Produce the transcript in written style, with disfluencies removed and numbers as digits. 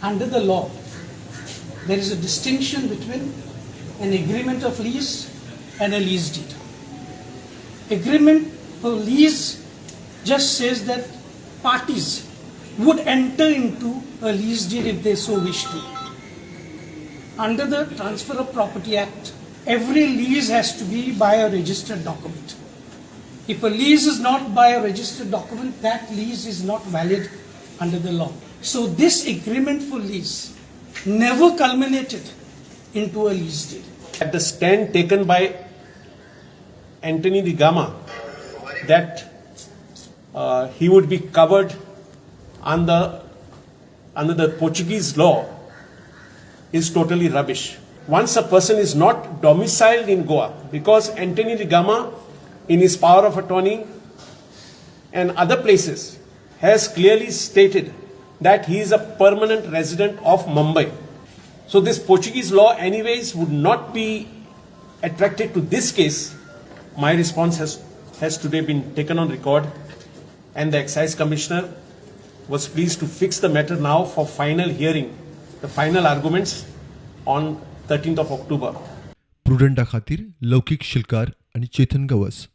under the law, there is a distinction between an agreement of lease and a lease deed. Agreement for lease just says that parties would enter into a lease deed if they so wish to. Under the Transfer of Property Act, every lease has to be by a registered document. If a lease is not by a registered document, that lease is not valid under the law. So this agreement for lease never culminated into a lease deed. At the stand taken by Anthony de Gama that he would be covered under the Portuguese law is totally rubbish. Once a person is not domiciled in Goa, because Anthony de Gama, in his power of attorney and other places, has clearly stated that he is a permanent resident of Mumbai. So this Portuguese law anyways would not be attracted to this case. My response has today been taken on record, and the Excise Commissioner was pleased to fix the matter now for final hearing, the final arguments on 13th of October. प्रुडंटा खातीर लौकीक शिलकार आनी चेतन गवस.